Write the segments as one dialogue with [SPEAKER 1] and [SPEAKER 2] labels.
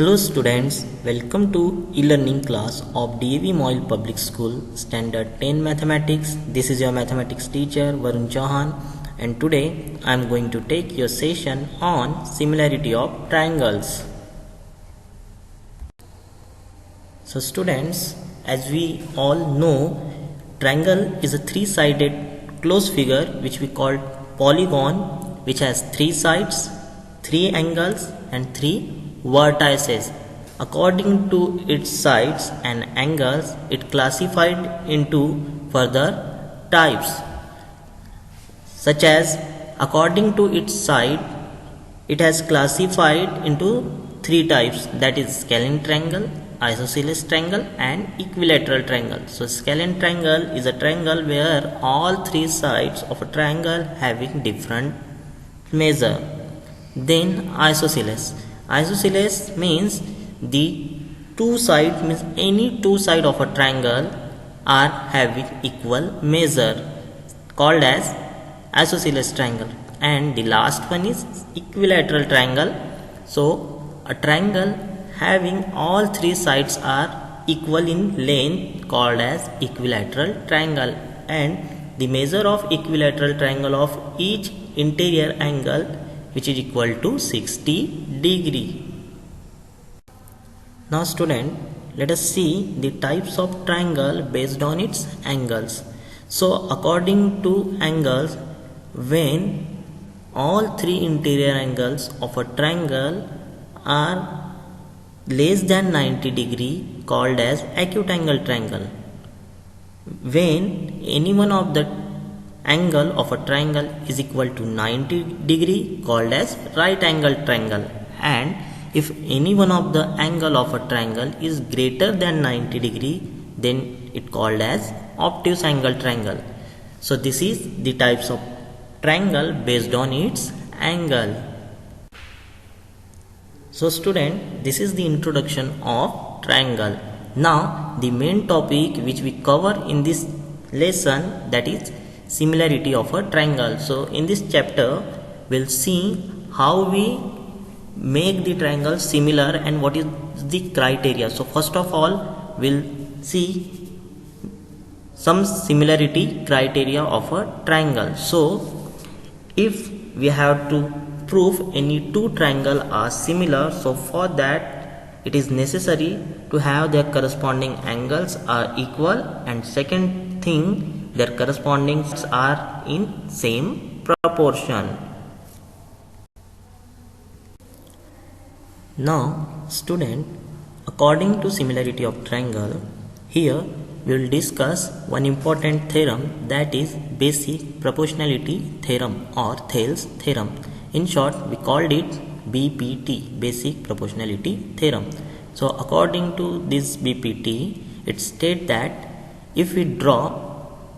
[SPEAKER 1] Hello students, welcome to e-learning class of DAV Moil Public School Standard 10 Mathematics. This is your mathematics teacher Varun Chauhan, and today I am going to take your session on similarity of triangles. So students, as we all know, triangle is a three-sided closed figure which we call polygon, which has three sides, three angles and three vertices. According to its sides and angles, it classified into further types, such as according to its side, it has classified into three types, that is scalene triangle, isosceles triangle and equilateral triangle. So scalene triangle is a triangle where all three sides of a triangle having different measure. Then isosceles. Isosceles means the two sides, means any two sides of a triangle are having equal measure, called as isosceles triangle. And the last one is equilateral triangle. So a triangle having all three sides are equal in length, called as equilateral triangle, and the measure of equilateral triangle of each interior angle which is equal to 60 degree. Now student, let us see the types of triangle based on its angles. So according to angles, when all three interior angles of a triangle are less than 90 degree, called as acute angle triangle. When any one of the angle of a triangle is equal to 90 degree, called as right angle triangle. And if any one of the angle of a triangle is greater than 90 degree, then it called as obtuse angle triangle. So this is the types of triangle based on its angle. So student, this is the introduction of triangle. Now the main topic which we cover in this lesson, that is similarity of a triangle. So in this chapter we'll see how we make the triangle similar and what is the criteria. So first of all, we'll see some similarity criteria of a triangle. So if we have to prove any two triangle are similar, so for that it is necessary to have their corresponding angles are equal, and second thing, their corresponding sides are in same proportion. Now student, according to similarity of triangle, here we will discuss one important theorem, that is basic proportionality theorem or Thales theorem. In short, we called it BPT, basic proportionality theorem. So according to this BPT, it states that if we draw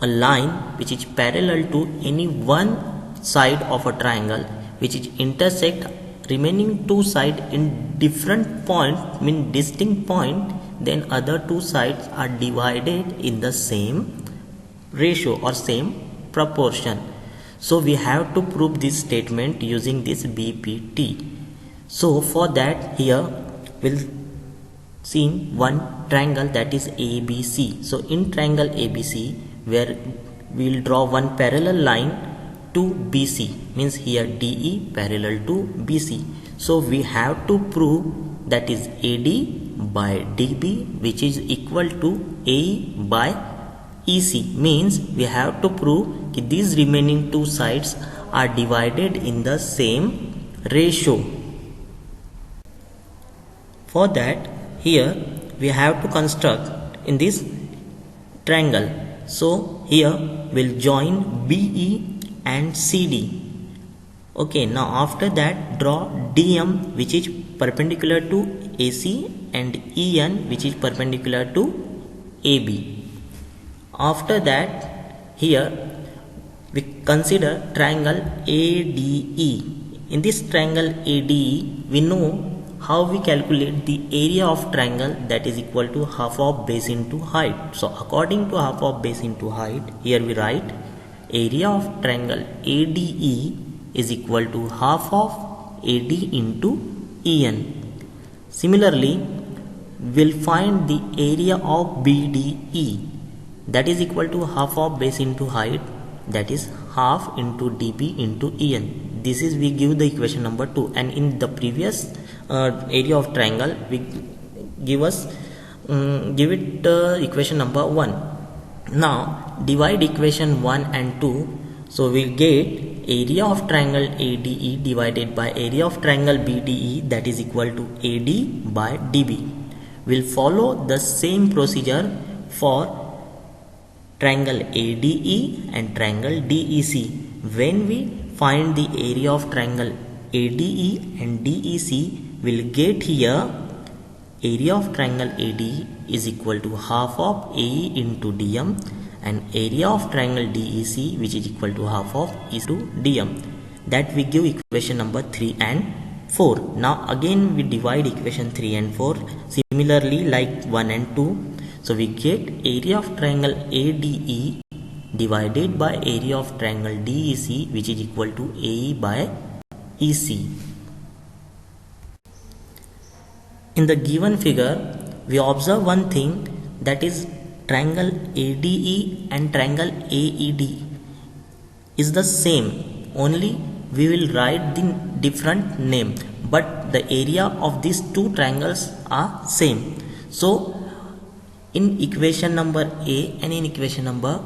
[SPEAKER 1] a line which is parallel to any one side of a triangle, which is intersect remaining two sides in different point, mean distinct point, then other two sides are divided in the same ratio or same proportion. So we have to prove this statement using this BPT. So for that, here we'll see one triangle, that is ABC. So in triangle ABC, where we will draw one parallel line to BC, means here DE parallel to BC. So we have to prove that is AD by DB, which is equal to AE by EC, means we have to prove that these remaining two sides are divided in the same ratio. For that, here we have to construct in this triangle. So here we'll join BE and CD. Okay, now after that, draw DM which is perpendicular to AC and EN which is perpendicular to AB. After that, here we consider triangle ADE. In this triangle ADE, we know how we calculate the area of triangle, that is equal to half of base into height. So according to half of base into height, here we write area of triangle ADE is equal to half of AD into EN. Similarly, we'll find the area of BDE, that is equal to half of base into height, that is half into dB into En. This is we give the equation number 2, and in the previous area of triangle we give it equation number 1. Now divide equation 1 and 2, so we get area of triangle ADE divided by area of triangle BDE, that is equal to AD by DB. We'll follow the same procedure for triangle ADE and triangle DEC. When we find the area of triangle ADE and DEC, we'll get here area of triangle ADE is equal to half of AE into DM, and area of triangle DEC, which is equal to half of E to DM. That we give equation number 3 and 4. Now again we divide equation 3 and 4 similarly like 1 and 2. So we get area of triangle ADE divided by area of triangle DEC, which is equal to AE by EC. In the given figure, we observe one thing, that is triangle ADE and triangle AED is the same, only we will write the different name, but the area of these two triangles are same. So in equation number A and in equation number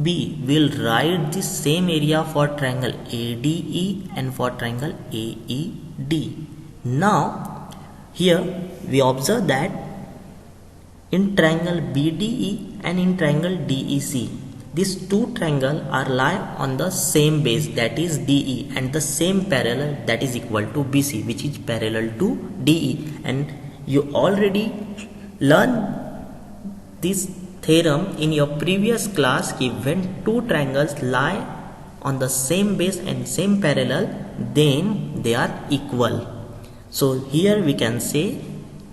[SPEAKER 1] B, we will write the same area for triangle ADE and for triangle AED. Now here we observe that in triangle BDE and in triangle DEC, these two triangles are lie on the same base, that is DE, and the same parallel, that is equal to BC, which is parallel to DE. And you already learned this theorem in your previous class कि when two triangles lie on the same base and same parallel, then they are equal. So here we can say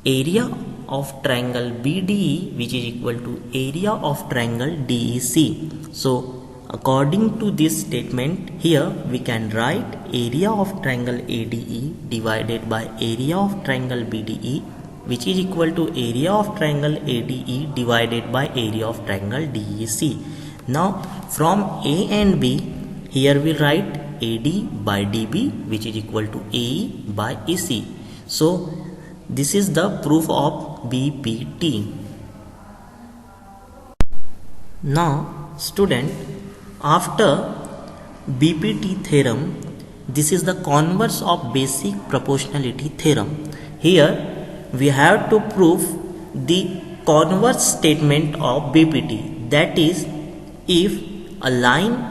[SPEAKER 1] area of triangle BDE, which is equal to area of triangle DEC. So according to this statement, here we can write area of triangle ADE divided by area of triangle BDE, which is equal to area of triangle ADE divided by area of triangle DEC. Now from A and B, here we write AD by DB, which is equal to AE by EC. So this is the proof of BPT. Now student, after BPT theorem, this is the converse of basic proportionality theorem. Here we have to prove the converse statement of BPT, that is, if a line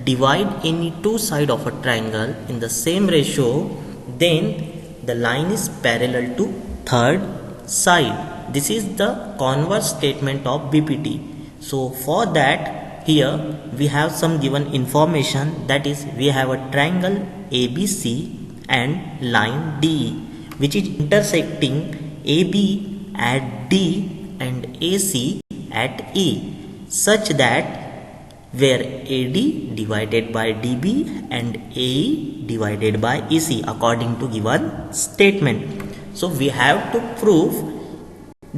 [SPEAKER 1] divide any two sides of a triangle in the same ratio, then the line is parallel to third side. This is the converse statement of BPT. So for that, here we have some given information, that is, we have a triangle ABC and line DE, which is intersecting AB at D and AC at E, such that where AD divided by DB and AE divided by EC according to given statement. So we have to prove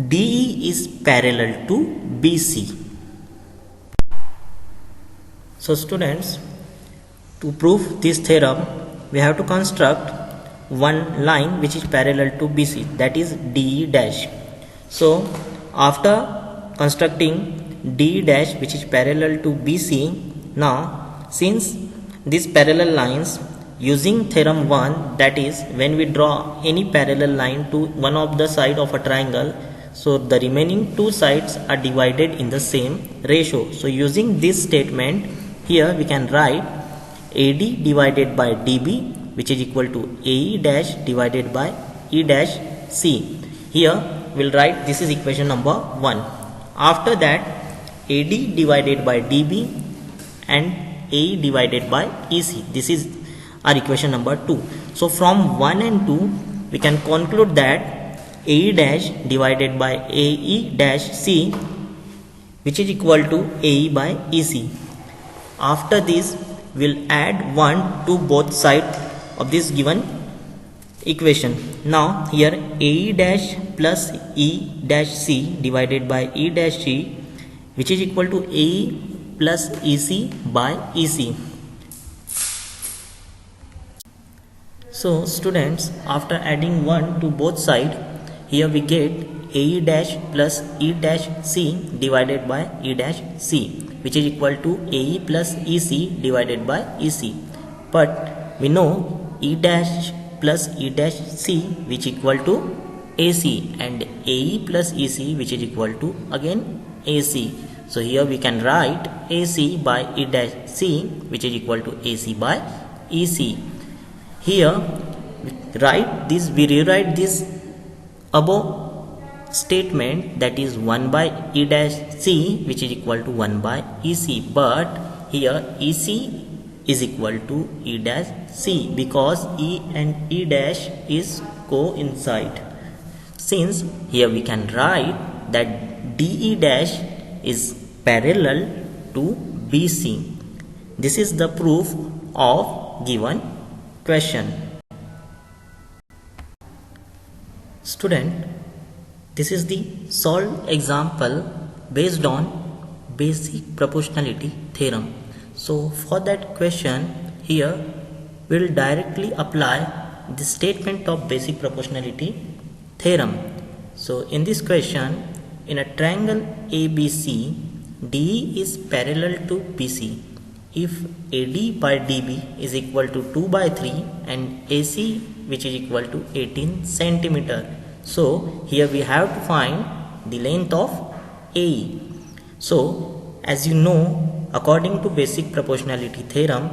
[SPEAKER 1] DE is parallel to BC. So students, to prove this theorem, we have to construct one line which is parallel to BC, that is DE dash. So after constructing D dash which is parallel to BC, now since these parallel lines, using theorem 1, that is, when we draw any parallel line to one of the side of a triangle, so the remaining two sides are divided in the same ratio. So using this statement, here we can write AD divided by DB, which is equal to AE dash divided by E dash C. Here we'll write, this is equation number 1. After that, AD divided by DB and AE divided by EC. This is our equation number 2. So from 1 and 2, we can conclude that AE dash divided by AE dash C, which is equal to AE by EC. After this, we'll add 1 to both sides of this given equation. Now here AE dash plus E dash C divided by E dash C, which is equal to AE plus EC by EC. So students, after adding 1 to both sides, here we get AE dash plus E dash C divided by E dash C, which is equal to AE plus EC divided by EC. But we know E dash plus E dash C which equal to AC, and AE plus EC which is equal to again AC. So here we can write AC by E dash C which is equal to AC by EC. Here we rewrite this above statement, that is 1 by E dash C which is equal to 1 by EC, but here EC is equal to E dash C because E and E dash is coincide. Since here we can write that DE dash is parallel to BC. This is the proof of given question. Student, this is the solved example based on basic proportionality theorem. So for that question, here we will directly apply the statement of basic proportionality theorem. So in this question, in a triangle ABC, DE is parallel to BC. If AD by DB is equal to 2 by 3 and AC which is equal to 18 centimeter. So here we have to find the length of AE. So as you know, according to basic proportionality theorem,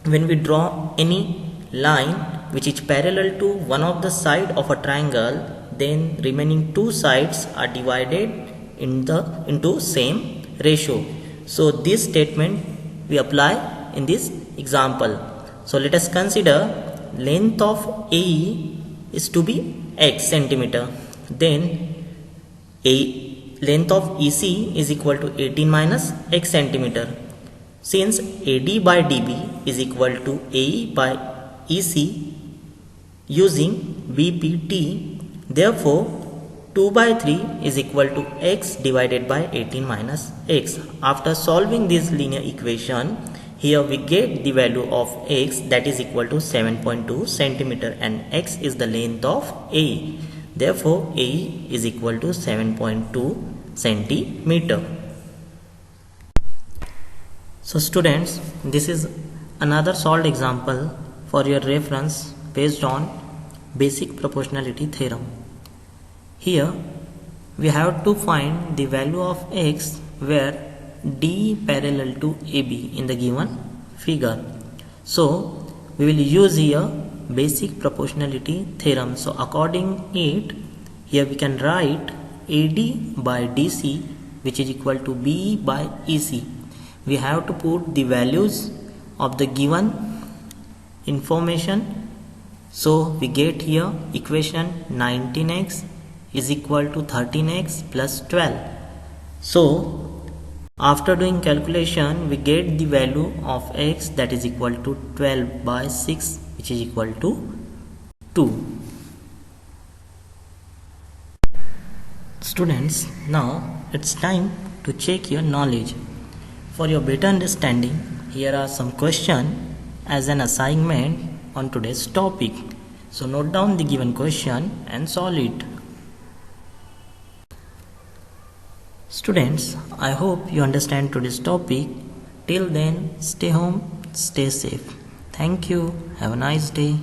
[SPEAKER 1] when we draw any line which is parallel to one of the side of a triangle, then remaining two sides are divided into same ratio. So this statement we apply in this example. So let us consider length of AE is to be x centimeter, then length of EC is equal to 18 minus x centimeter. Since AD by DB is equal to AE by EC using BPT, therefore 2 by 3 is equal to x divided by 18 minus x. After solving this linear equation, here we get the value of x, that is equal to 7.2 centimeter, and x is the length of AE. Therefore AE is equal to 7.2 centimeter. So students, this is another solved example for your reference based on basic proportionality theorem. Here we have to find the value of x where D parallel to AB in the given figure. So we will use here basic proportionality theorem. So according it, here we can write AD by DC which is equal to BE by EC. We have to put the values of the given information. So we get here equation 19x is equal to 13x plus 12. So after doing calculation, we get the value of x, that is equal to 12 by 6 which is equal to 2. Students, now it's time to check your knowledge. For your better understanding, here are some questions as an assignment on today's topic. So note down the given question and solve it. Students, I hope you understand today's topic. Till then, stay home, stay safe. Thank you. Have a nice day.